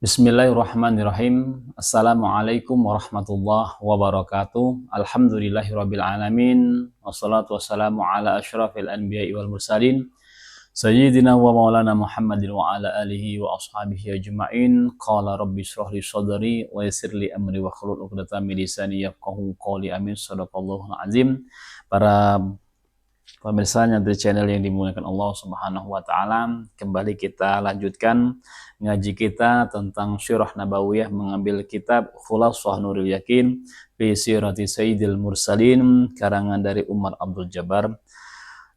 Bismillahirrahmanirrahim. Assalamualaikum warahmatullahi wabarakatuh. Alhamdulillahirabbil alamin. Wassalatu wassalamu ala asyrafil anbiya'i wal mursalin. Sayyidina wa maulana Muhammadin wa ala alihi wa ashabihi ajma'in. Qala rabbi shrah li sadri wa yassir li amri wa hlul 'uqdatam min lisani yafqahu qawli. Amin. Shadaqallahul azim. Para pemirsanya dari channel yang dimuliakan Allah Subhanahu wa taala, kembali kita lanjutkan ngaji kita tentang Sirah Nabawiyah, mengambil kitab Khulasatul Nuril Yakin fi Sirati Sayyidil Mursalin karangan dari Umar Abdul Jabbar.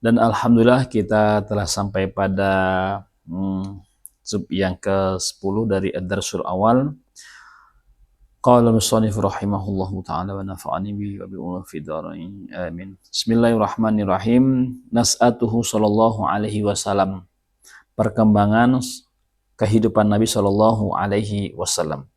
Dan alhamdulillah kita telah sampai pada sub yang ke-10 dari ad-darsul awal. Qala musannif rahimahullahu ta'ala wa nafa'ani bihi wa bi'ulum fi dharain amin. Bismillahirrahmanirrahim. Nas'atuhu sallallahu alaihi wasallam. Perkembangan kehidupan Nabi sallallahu alaihi wasallam.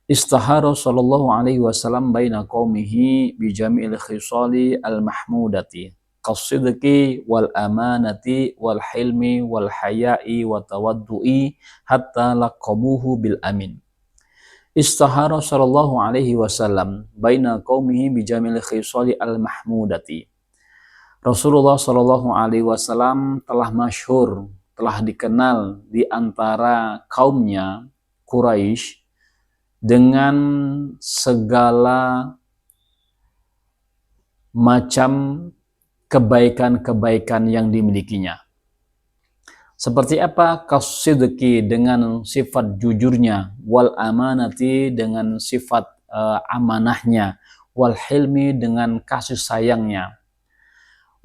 Istahara sallallahu alaihi wasallam baina qaumihi bi jami'il khisali al-mahmudati qasidqi wal amanati wal hilmi wal haya'i wa tawaddu'i hatta laqabuhu bil amin. Istahara sallallahu alaihi wasallam baina qaumihi bijamil khisali al-mahmudati. Rasulullah sallallahu alaihi wasallam telah masyhur, telah dikenal di antara kaumnya Quraisy dengan segala macam kebaikan-kebaikan yang dimilikinya. Seperti apa? Kasidqi, dengan sifat jujurnya, wal amanati, dengan sifat amanahnya, wal hilmi, dengan kasih sayangnya,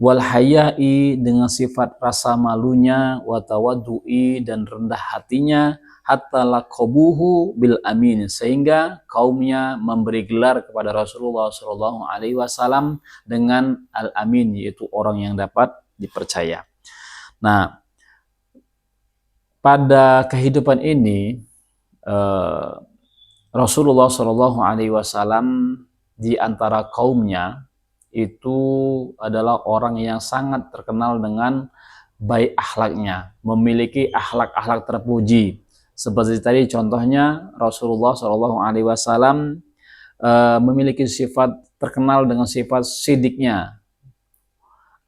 wal haya'i, dengan sifat rasa malunya, wa tawaddu'i, dan rendah hatinya, hatta laqabuhu bil amin, sehingga kaumnya memberi gelar kepada Rasulullah sallallahu alaihi wasallam dengan al-amin, yaitu orang yang dapat dipercaya. Nah, pada kehidupan ini Rasulullah Shallallahu Alaihi Wasallam di antara kaumnya itu adalah orang yang sangat terkenal dengan baik akhlaknya, memiliki akhlak-akhlak terpuji. Seperti tadi contohnya Rasulullah Shallallahu Alaihi Wasallam memiliki sifat, terkenal dengan sifat sidiknya,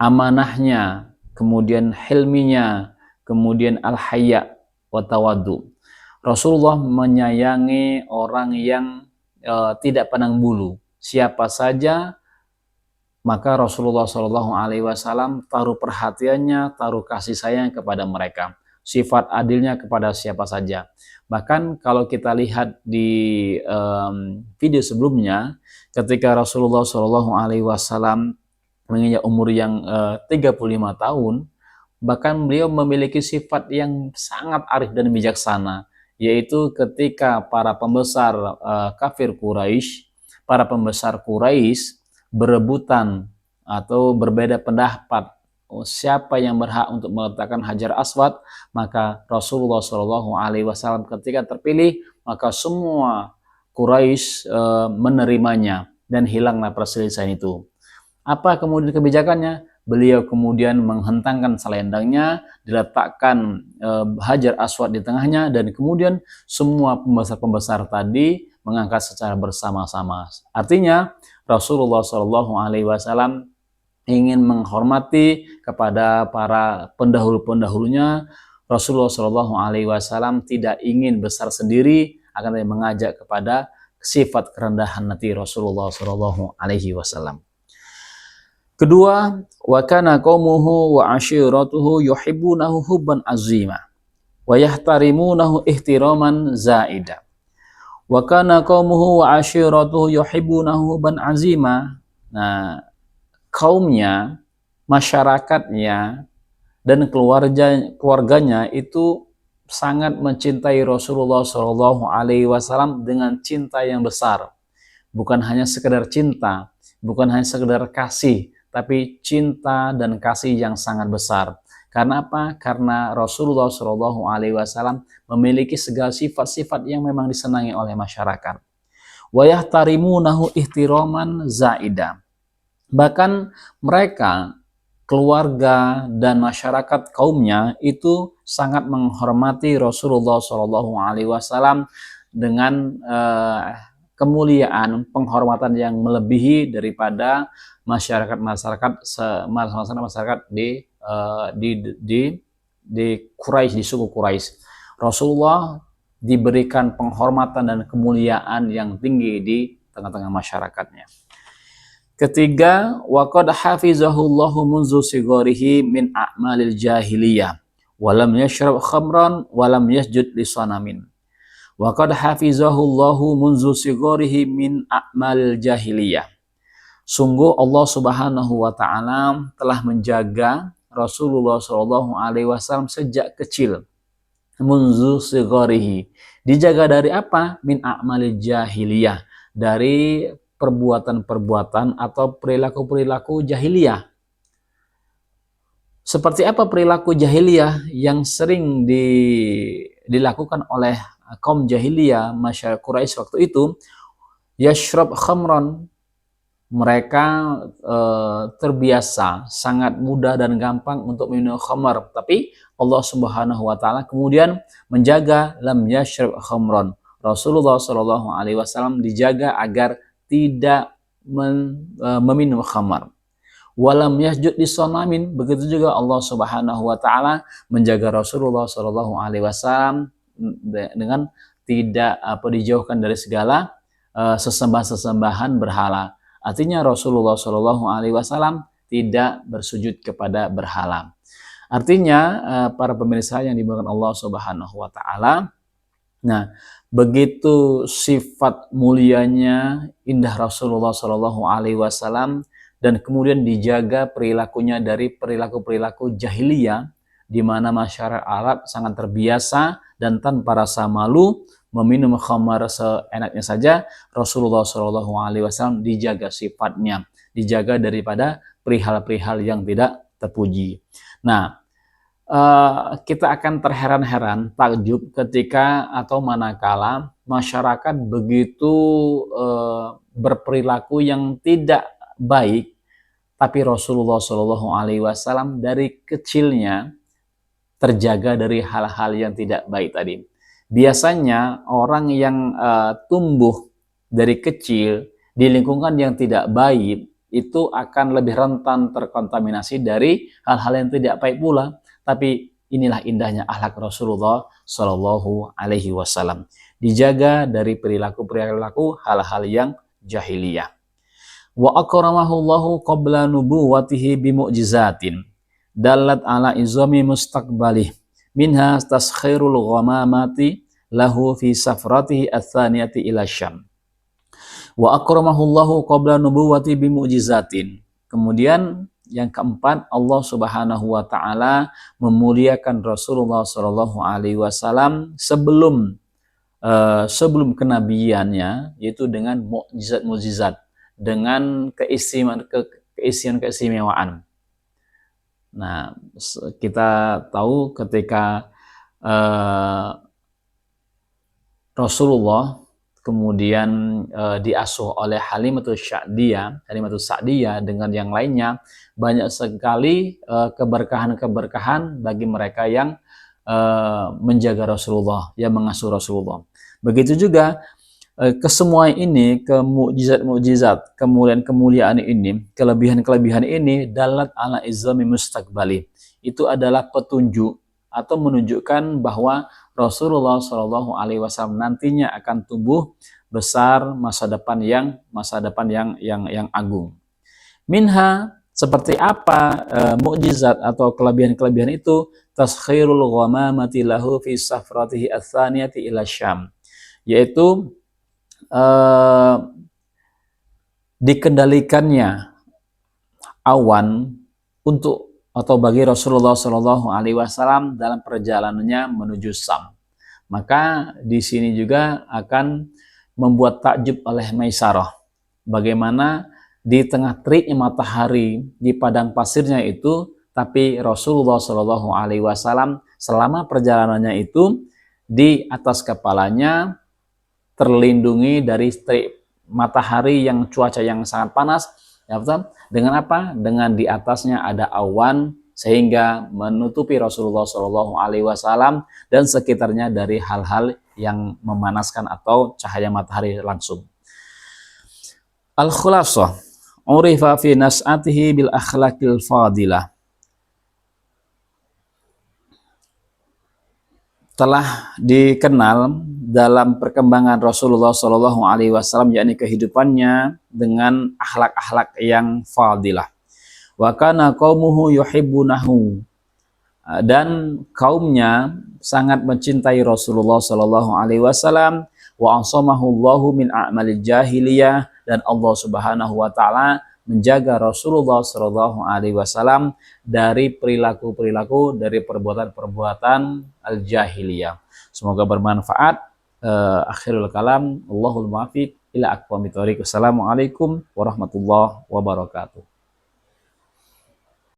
amanahnya, kemudian hilminya, kemudian al-hayya wa tawaddu. Rasulullah menyayangi orang yang tidak pandang bulu. Siapa saja, maka Rasulullah Shallallahu Alaihi Wasallam taruh perhatiannya, taruh kasih sayang kepada mereka. Sifat adilnya kepada siapa saja. Bahkan kalau kita lihat di video sebelumnya, ketika Rasulullah Shallallahu Alaihi Wasallam menginjak umur yang 35 tahun, bahkan beliau memiliki sifat yang sangat arif dan bijaksana, yaitu ketika para pembesar kafir Quraisy, para pembesar Quraisy berebutan atau berbeda pendapat siapa yang berhak untuk meletakkan Hajar Aswad, maka Rasulullah Shallallahu Alaihi Wasallam ketika terpilih, maka semua Quraisy menerimanya dan hilanglah perselisihan itu. Apa kemudian kebijakannya? Beliau kemudian menghentangkan selendangnya, diletakkan Hajar Aswad di tengahnya, dan kemudian semua pembesar-pembesar tadi mengangkat secara bersama-sama. Artinya Rasulullah Shallallahu Alaihi Wasallam ingin menghormati kepada para pendahulu-pendahulunya. Rasulullah Shallallahu Alaihi Wasallam tidak ingin besar sendiri, akan mengajak kepada sifat kerendahan hati Rasulullah Shallallahu Alaihi Wasallam. Kedua, wa kana qaumuhu wa ashiratuhu yuhibbunahu hubban azima wa yahtarimunahu ihtiraman zaida. Wa kana qaumuhu wa ashiratuhu yuhibbunahu hubban azima. Nah, kaumnya, masyarakatnya, dan keluarganya itu sangat mencintai Rasulullah Shallallahu Alaihi Wasallam dengan cinta yang besar. Bukan hanya sekedar cinta, bukan hanya sekedar kasih, tapi cinta dan kasih yang sangat besar. Karena apa? Karena Rasulullah Shallallahu Alaihi Wasallam memiliki segala sifat-sifat yang memang disenangi oleh masyarakat. Wa yahtarimunahu ihtiraman zaida. Bahkan mereka, keluarga dan masyarakat kaumnya itu sangat menghormati Rasulullah Shallallahu Alaihi Wasallam dengan kemuliaan, penghormatan yang melebihi daripada masyarakat di Quraisy, di suku Quraisy. Rasulullah diberikan penghormatan dan kemuliaan yang tinggi di tengah-tengah masyarakatnya. Ketiga, waqad hafizahullahu munzu sigorihi min a'malil jahiliyah walam yashrab khamran walam yasjud li sanamin. Waqad hafizahullahu munzu sigorihi min a'malil jahiliyah. Sungguh Allah Subhanahu wa taala telah menjaga Rasulullah Shallallahu alaihi wasallam sejak kecil. Munzu sigorihi. Dijaga dari apa? Min a'malil jahiliyah. Dari perbuatan-perbuatan atau perilaku-perilaku jahiliyah. Seperti apa perilaku jahiliyah yang sering dilakukan oleh kaum jahiliyah masyarakat Quraisy waktu itu? Yashrab khamron. Mereka terbiasa, sangat mudah dan gampang untuk minum khamar. Tapi Allah Subhanahu wa taala kemudian menjaga lam yashrab khamron. Rasulullah Shallallahu alaihi wasallam dijaga agar tidak meminum khamar. Walam yasjud lisanamin, begitu juga Allah Subhanahu wa taala menjaga Rasulullah Shallallahu alaihi wasallam dengan tidak dijauhkan dari segala sesembahan berhala. Artinya Rasulullah Shallallahu alaihi wasallam tidak bersujud kepada berhala. Artinya para pemirsa yang dimuliakan Allah Subhanahu wa taala, nah, begitu sifat mulianya indah Rasulullah Shallallahu alaihi wasallam dan kemudian dijaga perilakunya dari perilaku-perilaku jahiliyah di mana masyarakat Arab sangat terbiasa dan tanpa rasa malu meminum khamar seenaknya saja. Rasulullah Shallallahu alaihi wasallam dijaga sifatnya, dijaga daripada perihal-perihal yang tidak terpuji. Nah, kita akan terheran-heran, takjub ketika atau manakala masyarakat begitu berperilaku yang tidak baik, tapi Rasulullah Shallallahu alaihi wasallam dari kecilnya terjaga dari hal-hal yang tidak baik tadi. Biasanya orang yang tumbuh dari kecil di lingkungan yang tidak baik itu akan lebih rentan terkontaminasi dari hal-hal yang tidak baik pula. Tapi inilah indahnya akhlak Rasulullah Shallallahu alaihi wasallam. Dijaga dari perilaku-perilaku hal-hal yang jahiliyah. Wa akramahullahu qabla nubuwatihi bimu'jizatin dalat ala izami mustaqbalih minha taskhirul ghamamati lahu fi safratihi ats-tsaniyati ila Syam. Wa akramahullahu qabla nubuwati bimu'jizatin. Kemudian yang keempat, Allah Subhanahu wa taala memuliakan Rasulullah Shallallahu alaihi wasallam sebelum kenabiannya, yaitu dengan mukjizat-mukjizat, dengan keistimewaan. Nah, kita tahu ketika Rasulullah kemudian diasuh oleh Halimatus Sa'diyah dengan yang lainnya, banyak sekali keberkahan-keberkahan bagi mereka yang menjaga Rasulullah, yang mengasuh Rasulullah. Begitu juga kesemua ini, mukjizat-mukjizat, kemuliaan ini, kelebihan-kelebihan ini dalat ala izami mustaqbali. Itu adalah petunjuk atau menunjukkan bahwa Rasulullah Shallallahu alaihi wasallam nantinya akan tumbuh besar masa depan yang agung. Minha, seperti apa mukjizat atau kelebihan-kelebihan itu? Taskhirul ghamamati lahu fi safratihi ats-tsaniyati ila Syam, yaitu dikendalikannya awan untuk atau bagi Rasulullah Shallallahu alaihi wasallam dalam perjalanannya menuju Syam. Maka di sini juga akan membuat takjub oleh Maisarah, bagaimana di tengah teriknya matahari di padang pasirnya itu, tapi Rasulullah Shallallahu alaihi wasallam selama perjalanannya itu di atas kepalanya terlindungi dari terik matahari yang cuaca yang sangat panas. Ya, betul? Dengan apa? Dengan di atasnya ada awan sehingga menutupi Rasulullah Shallallahu Alaihi Wasallam dan sekitarnya dari hal-hal yang memanaskan atau cahaya matahari langsung. Al-Khulasah, urifa fi nas'atihi bil akhlaqil fadilah. Telah dikenal dalam perkembangan Rasulullah Shallallahu Alaihi Wasallam, yakni kehidupannya dengan akhlak-akhlak yang fadilah. Wa kana qaumuhu yuhibbunahu, dan kaumnya sangat mencintai Rasulullah Shallallahu Alaihi Wasallam. Wa asamahu Allahu min a'malil jahiliyah, dan Allah Subhanahu Wa Taala menjaga Rasulullah Shallallahu Alaihi Wasallam dari perilaku-perilaku, dari perbuatan-perbuatan al-jahiliyah. Semoga bermanfaat. Akhirul kalam, Allahul muwaffiq ila aqwamit thoriq. Wassalamualaikum warahmatullahi wabarakatuh.